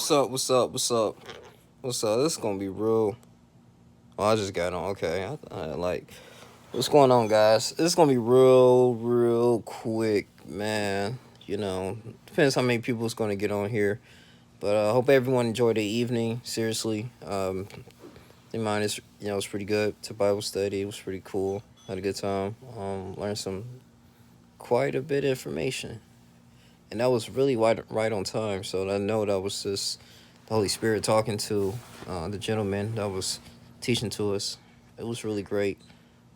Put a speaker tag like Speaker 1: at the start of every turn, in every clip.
Speaker 1: What's up? What's up? What's up? What's up? This is gonna be real. Oh, I just got on. Okay, like what's going on, guys? This is gonna be real quick, man. Depends how many people is gonna get on here, but I hope everyone enjoyed the evening. Seriously, I think mine is it's pretty good. To Bible study, it was pretty cool. Had a good time. Learned some quite a bit of information, and that was really right on time. So I know that was just the Holy Spirit talking to the gentleman that was teaching to us. It was really great.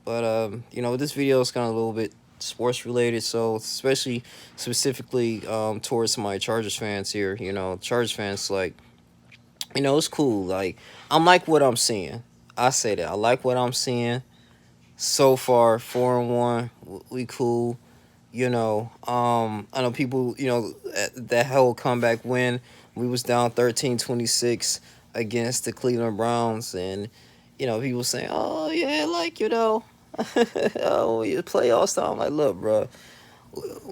Speaker 1: But this video is kind of a little bit sports related, so especially specifically towards my Chargers fans here. Chargers fans, like, it's cool. Like, I'm like what I'm seeing. I say that I like what I'm seeing so far. 4-1, we cool. I know people, that whole comeback win, we was down 13-26 against the Cleveland Browns, and people saying, oh yeah, like, oh, you playoffs time. I'm like, look, bro,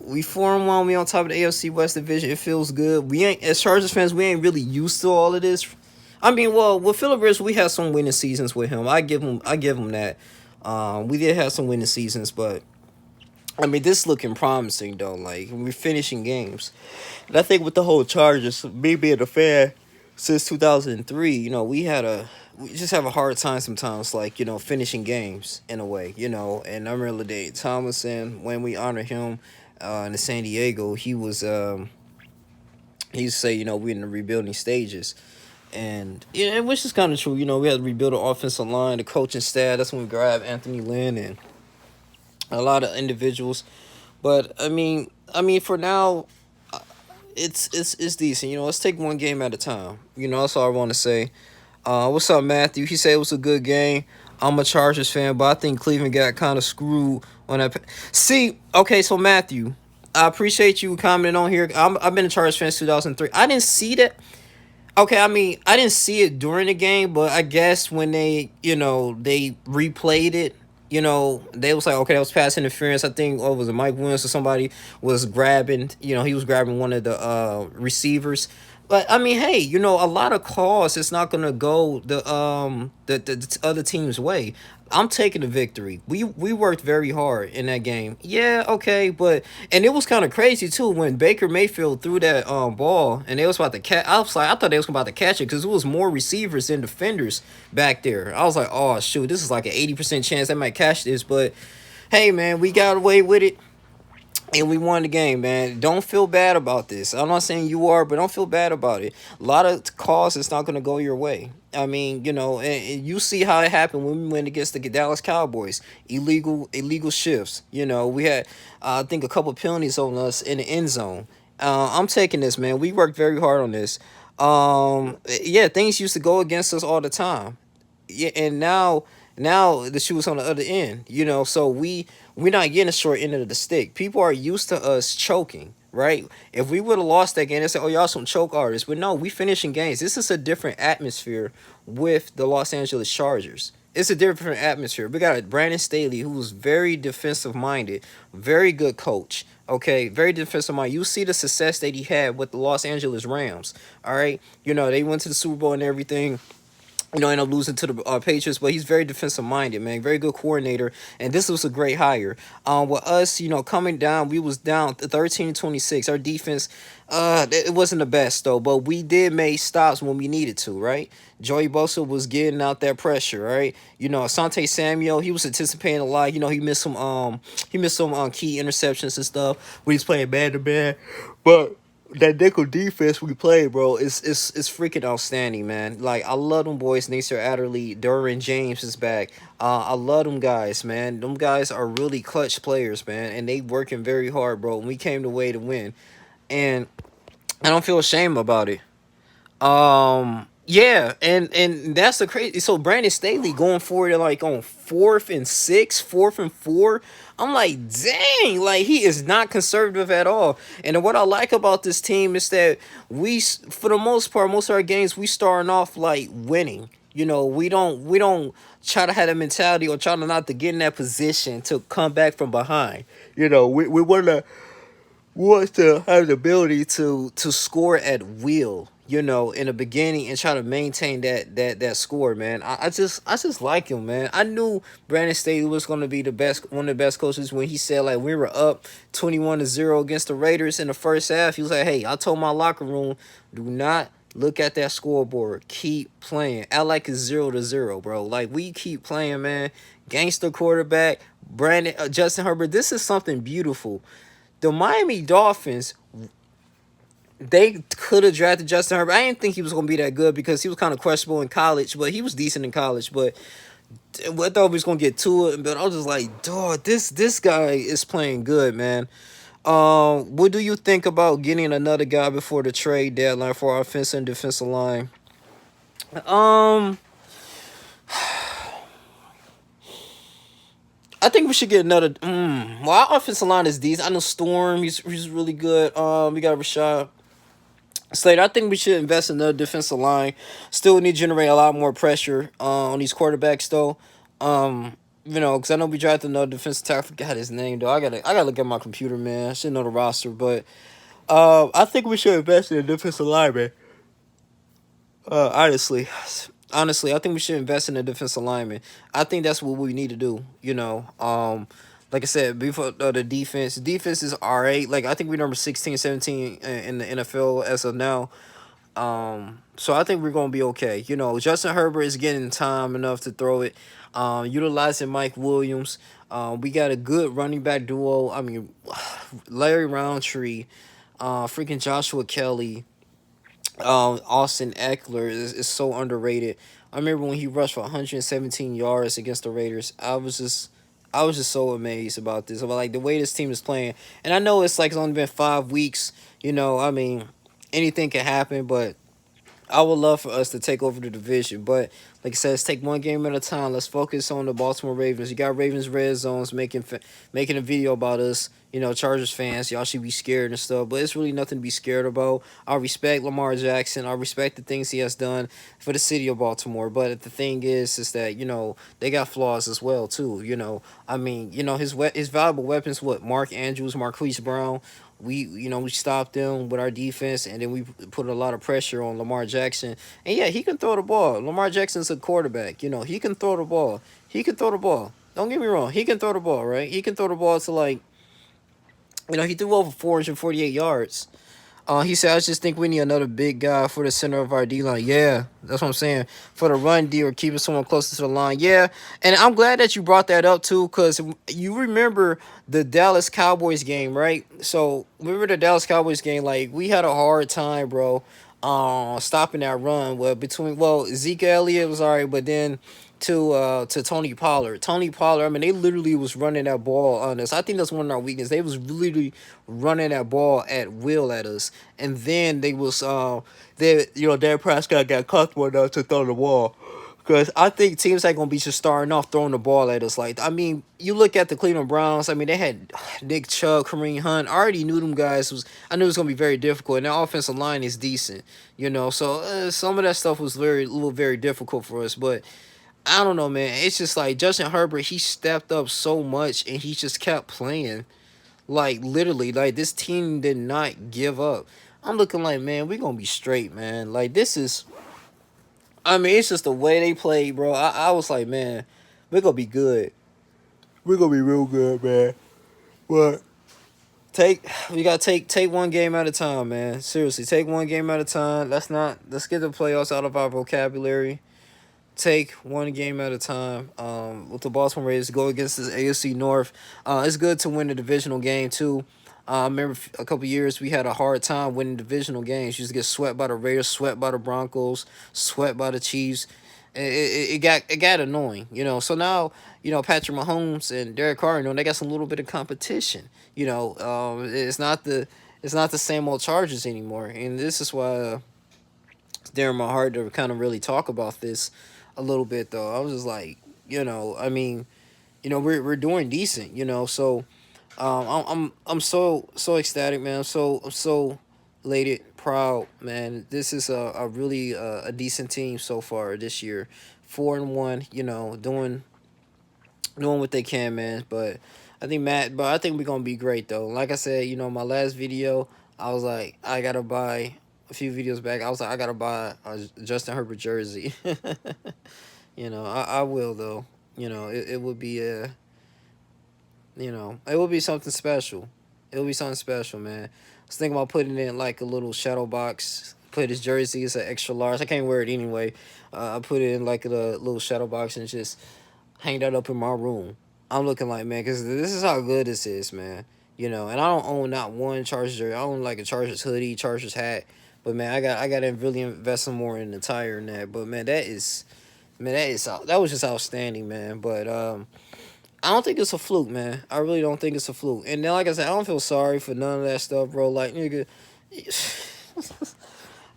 Speaker 1: we 4-1, we on top of the AFC West division. It feels good. We ain't, as Chargers fans, we ain't really used to all of this. I mean, well, with Phillip Rivers, we had some winning seasons with him. I give him that. We did have some winning seasons, but I mean, this is looking promising though. Like, we're finishing games, and I think with the whole Chargers, me being a fan since 2003, we just have a hard time sometimes, like, finishing games in a way, And I remember Dave Tomlinson, when we honor him in San Diego, he used to say, we're in the rebuilding stages. And which is kind of true. We had to rebuild the offensive line, the coaching staff. That's when we grabbed Anthony Lynn and a lot of individuals. But I mean, for now, it's decent. Let's take one game at a time. That's all I want to say. What's up, Matthew? He said it was a good game. I'm a Chargers fan, but I think Cleveland got kind of screwed on that. See, okay, so Matthew, I appreciate you commenting on here. I've been a Chargers fan since 2003. I didn't see that. Okay, I mean, I didn't see it during the game, but I guess when they replayed it, they was like, okay, that was pass interference. I think, oh, was it Mike Williams or somebody was grabbing, he was grabbing one of the receivers. But I mean, hey, a lot of calls, it's not gonna go the other team's way. I'm taking the victory. We worked very hard in that game. Yeah, okay, but and it was kind of crazy too when Baker Mayfield threw that ball and they was about to catch. I was like, I thought they was about to catch it because it was more receivers than defenders back there. I was like, oh shoot, this is like an 80% chance they might catch this. But hey, man, we got away with it and we won the game, man. Don't feel bad about this. I'm not saying you are, but don't feel bad about it. A lot of calls, it's not going to go your way. I mean, and you see how it happened when we went against the Dallas Cowboys. Illegal shifts. We had, I think, a couple penalties on us in the end zone. I'm taking this, man. We worked very hard on this. Yeah, things used to go against us all the time. Yeah, and now the shoe is on the other end, so we're not getting a short end of the stick. People are used to us choking, right? If we would have lost that game, they say, oh, y'all some choke artists. But no, we finishing games. This is a different atmosphere with the Los Angeles Chargers. It's a different atmosphere. We got a Brandon Staley who's very defensive minded, very good coach. Okay, very defensive mind. You see the success that he had with the Los Angeles Rams. All right, they went to the Super Bowl and everything, end up losing to the Patriots, but he's very defensive minded, man. Very good coordinator, and this was a great hire. With us, coming down, we was down 13-26. Our defense, it wasn't the best though, but we did make stops when we needed to, right? Joey Bosa was getting out that pressure, right? Asante Samuel, he was anticipating a lot. He missed some key interceptions and stuff when he's playing man to man, but that nickel defense we play, bro, is freaking outstanding, man. Like, I love them boys. Nasir Adderley, Derwin James is back. I love them guys, man. Them guys are really clutch players, man, and they working very hard, bro. We came the way to win, and I don't feel ashamed about it. Yeah, and that's the crazy. So Brandon Staley going forward, like on 4th and 6, 4th and 4. I'm like, dang, like he is not conservative at all. And then what I like about this team is that for the most part, most of our games we starting off like winning. We don't try to have that mentality or try to not to get in that position to come back from behind. We want to. wants to have the ability to score at will, in the beginning and try to maintain that score, man. I just like him, man. I knew Brandon Staley was gonna be one of the best coaches when he said like we were up 21-0 against the Raiders in the first half. He was like, hey, I told my locker room, do not look at that scoreboard. Keep playing. Act like it's 0-0, bro. Like we keep playing, man. Gangster quarterback, Justin Herbert. This is something beautiful. The Miami Dolphins, they could have drafted Justin Herbert. I didn't think he was going to be that good because he was kind of questionable in college, but he was decent in college. But I thought he was going to get to it, but I was just like, dog, this guy is playing good, man. What do you think about getting another guy before the trade deadline for our offensive and defensive line? Um, I think we should get another. Well, our offensive line is decent. I know Storm, he's really good. We got Rashad Slater. I think we should invest in the defensive line. Still need to generate a lot more pressure on these quarterbacks, though. Because I know we drafted another defensive tackle. I forgot his name, though. I gotta look at my computer, man. I should know the roster, but I think we should invest in the defensive line, man. Honestly, I think we should invest in the defensive lineman. I think that's what we need to do. Like I said before, the defense is all right. Like I think we're number 16, 17 in the NFL as of now. So I think we're gonna be okay. Justin Herbert is getting time enough to throw it. Utilizing Mike Williams. We got a good running back duo. I mean, Larry Roundtree, freaking Joshua Kelly, Austin Eckler is so underrated. I remember when he rushed for 117 yards against the Raiders. I was just so amazed about this. About like the way this team is playing. And I know it's only been 5 weeks. I mean, anything can happen, but I would love for us to take over the division, but like I said, let's take one game at a time. Let's focus on the Baltimore Ravens. You got Ravens Red Zones making a video about us. Chargers fans, y'all should be scared and stuff, but it's really nothing to be scared about. I respect Lamar Jackson. I respect the things he has done for the city of Baltimore, but the thing is that they got flaws as well too. I mean, his valuable weapons, what Mark Andrews, Marquise Brown. We stopped them with our defense, and then we put a lot of pressure on Lamar Jackson. And yeah, he can throw the ball. Lamar Jackson's a quarterback. He can throw the ball. He can throw the ball. Don't get me wrong. He can throw the ball, right? He can throw the ball to he threw over 448 yards. He said, I just think we need another big guy for the center of our D line. Yeah, that's what I'm saying. For the run D or keeping someone closer to the line. Yeah, and I'm glad that you brought that up too, because you remember the Dallas Cowboys game, right? So remember the Dallas Cowboys game? Like we had a hard time, bro, stopping that run. Zeke Elliott was alright, but then to Tony Pollard. Tony Pollard, I mean, they literally was running that ball on us. I think that's one of our weaknesses. They was literally running that ball at will at us. And then Dak Prescott got comfortable enough to throw the ball. Because I think teams are going to be just starting off throwing the ball at us. Like, I mean, you look at the Cleveland Browns. I mean, they had Nick Chubb, Kareem Hunt. I already knew them guys. I knew it was going to be very difficult. And their offensive line is decent, So some of that stuff was very difficult for us. But I don't know, man. It's just like Justin Herbert, he stepped up so much and he just kept playing. Like, literally, like, this team did not give up. I'm looking like, man, we're going to be straight, man. Like, I mean, it's just the way they played, bro. I was like, man, we're going to be good. We're going to be real good, man. But we got to take one game at a time, man. Seriously, take one game at a time. Let's get the playoffs out of our vocabulary. Take one game at a time. With the Baltimore Ravens go against this AFC North. It's good to win the divisional game too. I remember a couple years we had a hard time winning divisional games. You used to get swept by the Raiders, swept by the Broncos, swept by the Chiefs. It got annoying, So now, Patrick Mahomes and Derek Carr, they got some little bit of competition. It's not the same old Chargers anymore, and this is why it's dear in my heart to kind of really talk about this a little bit though. I was just like, I mean, we're doing decent, So I'm so ecstatic, man. I'm so elated, proud, man. This is a really a decent team so far this year. 4-1, doing what they can, man. But I think Matt, but I think we're gonna be great though. Like I said, my last video, I was like, I gotta buy a few videos back. I was like, I gotta buy a Justin Herbert jersey. I will though. It would be it would be something special. It would be something special, man. I was thinking about putting it in like a little shadow box. Put his jersey. It's an extra large. I can't wear it anyway. I put it in like a little shadow box and just hang that up in my room. I'm looking like, man, because this is how good this is, man. And I don't own not one Chargers jersey. I own like a Chargers hoodie, Chargers hat. But man, I got to really invest some more in the tire and that. But man, that was just outstanding, man. But I don't think it's a fluke, man. I really don't think it's a fluke. And then, like I said, I don't feel sorry for none of that stuff, bro. Like, nigga,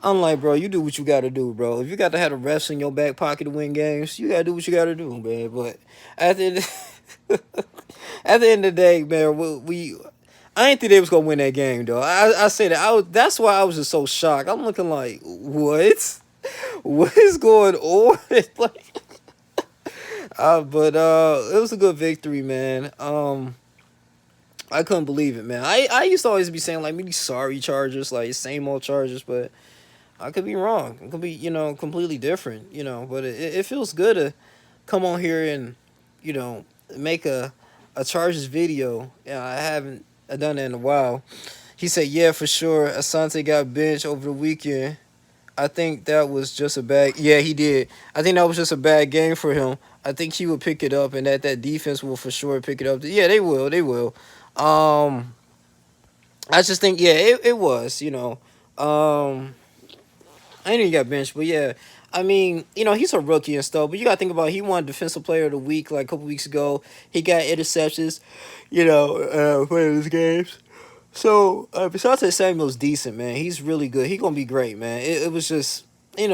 Speaker 1: I'm like, bro, you do what you gotta do, bro. If you got to have the refs in your back pocket to win games, you gotta do what you gotta do, man. But at the end, at the end of the day, man, I ain't think they was gonna win that game, though. I say that that's why I was just so shocked. I'm looking like, what? What is going on? Like, but it was a good victory, man. I couldn't believe it, man. I used to always be saying like, maybe sorry Chargers, like same old Chargers, but I could be wrong. It could be, completely different, but it feels good to come on here and, you know, make a Chargers video. Yeah, I haven't done that in a while. He said, yeah, for sure. Asante got benched over the weekend. I think that was just a bad. Yeah, he did. I think that was just a bad game for him. I think he will pick it up, and that defense will for sure pick it up. Yeah, they will. They will. Um, I just think, yeah, it was. I know he got benched, but yeah, I mean, he's a rookie and stuff. But you gotta think about he won Defensive Player of the Week like a couple weeks ago. He got interceptions, playing his games. So besides Samuel's decent, man. He's really good. He gonna be great, man. It was just. It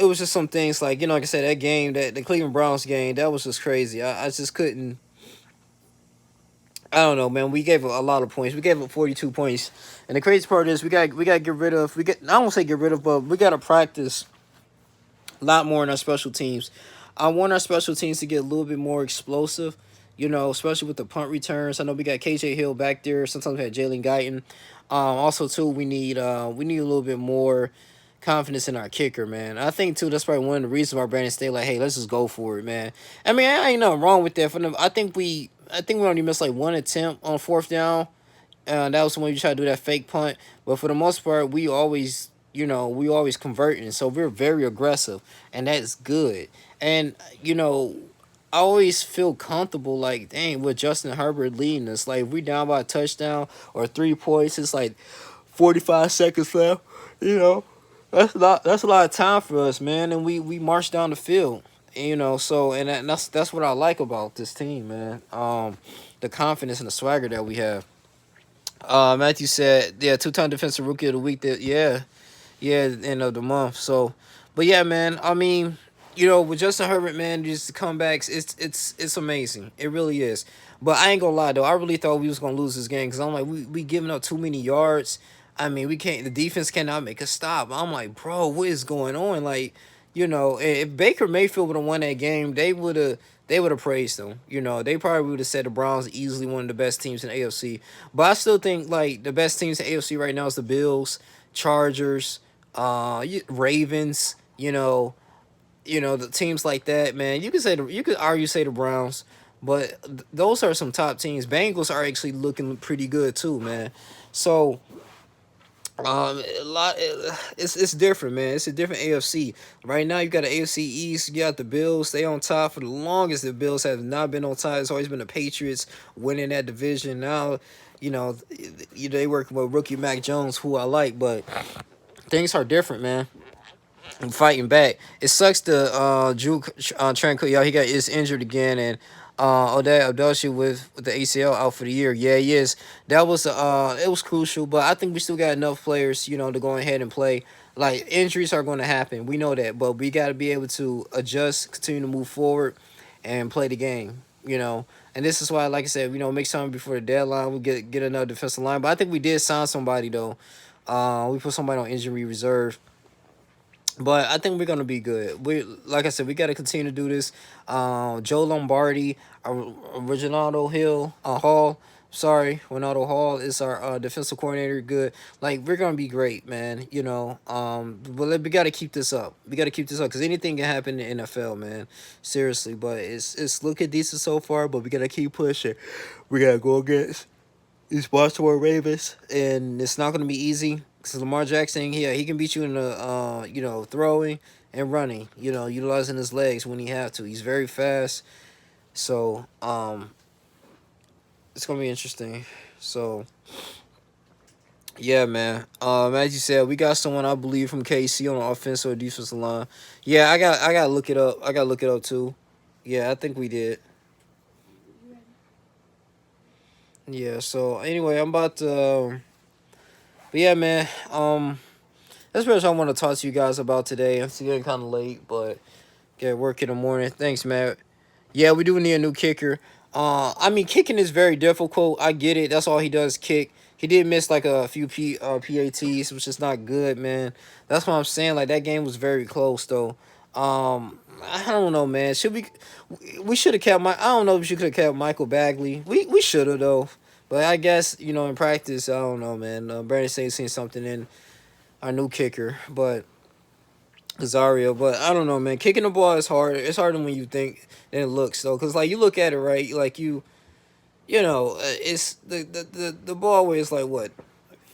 Speaker 1: was just some things like, like I said, that game, that the Cleveland Browns game, that was just crazy. I just couldn't. I don't know, man. We gave a lot of points. We gave up 42 points, and the crazy part is we got to get rid of. I don't say get rid of, but we got to practice a lot more in our special teams. I want our special teams to get a little bit more explosive, especially with the punt returns. I know we got KJ Hill back there. Sometimes we had Jalen Guyton. Also, too, we need a little bit more confidence in our kicker, man. I think, too, that's probably one of the reasons why Brandon Staley like, hey, let's just go for it, man. I mean, I ain't nothing wrong with that. I think we only missed like one attempt on fourth down. That was when we tried to do that fake punt. But for the most part, we always converting. So we're very aggressive, and that's good. And I always feel comfortable, like, dang, with Justin Herbert leading us. Like, if we down by a touchdown or 3 points, it's like 45 seconds left. You know, that's a lot of time for us, man. And we march down the field. So that's what I like about this team, man. The confidence and the swagger that we have. Matthew said, yeah, two-time defensive rookie of the week. Yeah, end of the month. So, but yeah, man. I mean, with Justin Herbert, man, just the comebacks, it's amazing. It really is. But I ain't gonna lie though, I really thought we was gonna lose this game because I'm like, we giving up too many yards. I mean, we can't. The defense cannot make a stop. I'm like, bro, what is going on? Like, if Baker Mayfield would have won that game, they would have praised him. They probably would have said the Browns easily one of the best teams in the AFC. But I still think like the best teams in the AFC right now is the Bills, Chargers, Ravens. The teams like that, man. You could argue say the Browns, but those are some top teams. Bengals are actually looking pretty good too, man. So it's different, man. It's a different AFC. Right now, you got the AFC East. You got the Bills. They on top for the longest. The Bills have not been on top. It's always been the Patriots winning that division. Now, they work with rookie Mac Jones, who I like, but things are different, man. I'm fighting back. It sucks to Drew Tranquil. He is injured again, and Odell Abdulshi with the ACL out for the year. Yeah, he is. That was it was crucial, but I think we still got enough players, to go ahead and play. Like, injuries are going to happen. We know that, but we got to be able to adjust, continue to move forward, and play the game. And this is why, like I said, make something before the deadline. We get another defensive line, but I think we did sign somebody though. We put somebody on injury reserve. But I think we're gonna be good. We, like I said, we gotta continue to do this. Joe Lombardi, Reginaldo Hill, Hall. Sorry, Ronaldo Hall is our defensive coordinator. Good, like we're gonna be great, man. You know, but we gotta keep this up. We gotta keep this up because anything can happen in the NFL, man. Seriously, but it's looking decent so far. But we gotta keep pushing. We gotta go against these Baltimore Ravens, and it's not going to be easy because Lamar Jackson, yeah, he can beat you in the, throwing and running, utilizing his legs when he have to. He's very fast, so it's going to be interesting. So yeah, man. As you said, we got someone I believe from KC on the offensive or defensive line. Yeah, I got to look it up. I got to look it up too. Yeah, I think we did. Yeah. So anyway, I'm about to. But yeah, man. That's pretty much I want to talk to you guys about today. It's getting kind of late, but get work in the morning. Thanks, man. Yeah, we do need a new kicker. I mean, kicking is very difficult. I get it. That's all he does, kick. He did miss like a few PATs, which is not good, man. That's what I'm saying. Like that game was very close, though. I don't know, man. Should we should have kept my. I don't know if you could have kept Michael Bagley. We should have though. But I guess in practice, I don't know, man. Brandon State seen something in our new kicker, but Zario. But I don't know, man. Kicking the ball is hard. It's harder when you think than it looks, though. Cause like you look at it, right? Like it's the ball weighs like what,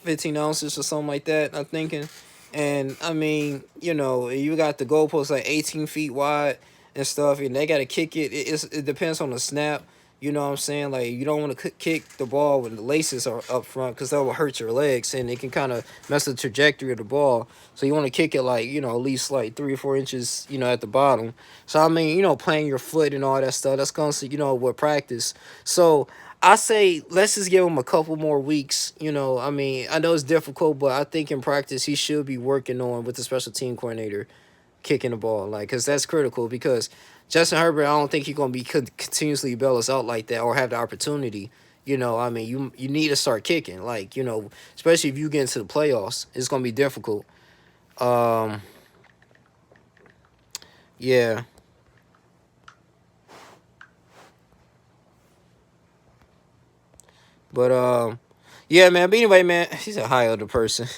Speaker 1: 15 ounces or something like that. I'm thinking, and I mean, you got the goalpost like 18 feet wide and stuff, and they got to kick it. It depends on the snap. You know what I'm saying? Like you don't want to kick the ball when the laces are up front because that will hurt your legs and it can kind of mess the trajectory of the ball. So you want to kick it like at least like 3 or 4 inches at the bottom. So I mean playing your foot and all that stuff that's gonna with practice. So I say let's just give him a couple more weeks. I mean I know it's difficult, but I think in practice he should be working on with the special team coordinator kicking the ball, like, because that's critical. Because Justin Herbert, I don't think he's gonna be continuously bail us out like that or have the opportunity. I mean, you need to start kicking, like, especially if you get into the playoffs, it's gonna be difficult. Um, yeah, but yeah, man. But anyway, man, she's a high older person.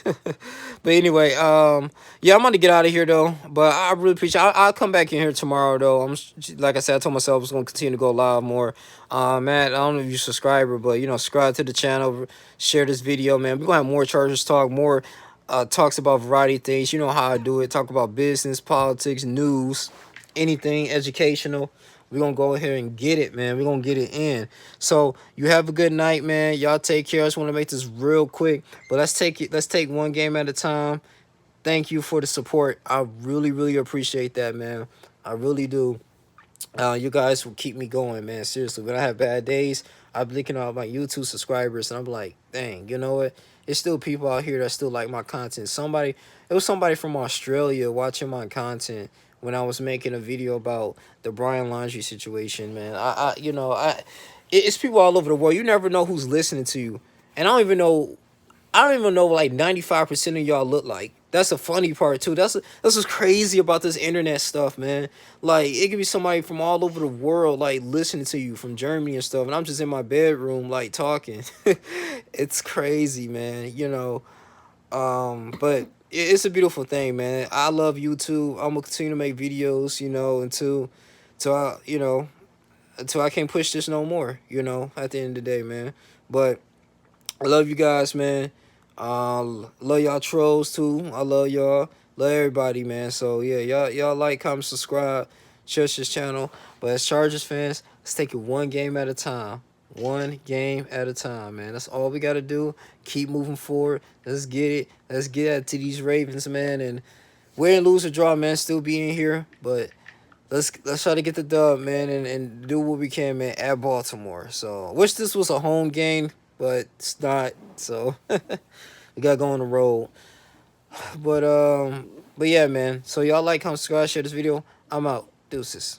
Speaker 1: But anyway, yeah, I'm gonna get out of here though. But I really appreciate. I'll come back in here tomorrow though. Like I said, I told myself I was gonna continue to go live more. Man, I don't know if you're a subscriber, but subscribe to the channel, share this video, man. We're gonna have more Chargers talk, more talks about a variety of things. You know how I do it. Talk about business, politics, news, anything educational. We're gonna go ahead and get it, man. We're gonna get it in. So you have a good night, man. Y'all take care. I just want to make this real quick. But let's take one game at a time. Thank you for the support. I really, really appreciate that, man. I really do. You guys will keep me going, man. Seriously, when I have bad days, I'm looking at my YouTube subscribers, and I'm like, dang, you know what? It's still people out here that still like my content. It was somebody from Australia watching my content when I was making a video about the Brian Laundrie situation, man. It's people all over the world. You never know who's listening to you, and I don't even know like 95% of y'all look like. That's the funny part too. That's what's crazy about this internet stuff, man. Like it could be somebody from all over the world like listening to you from Germany and stuff, and I'm just in my bedroom like talking. It's crazy, man. But it's a beautiful thing, man. I love YouTube. I'm gonna continue to make videos, until until I can't push this no more. At the end of the day, man. But I love you guys, man. Love y'all trolls too. I love y'all. Love everybody, man. So yeah, y'all like, comment, subscribe, share this channel. But as Chargers fans, let's take it one game at a time. One game at a time, man. That's all we gotta do. Keep moving forward. Let's get it. Let's get to these Ravens, man. And win, lose, or draw, man. Still be in here, but let's try to get the dub, man, and do what we can, man, at Baltimore. So wish this was a home game, but it's not. So we gotta go on the road. But yeah, man. So y'all like, comment, subscribe, share this video. I'm out. Deuces.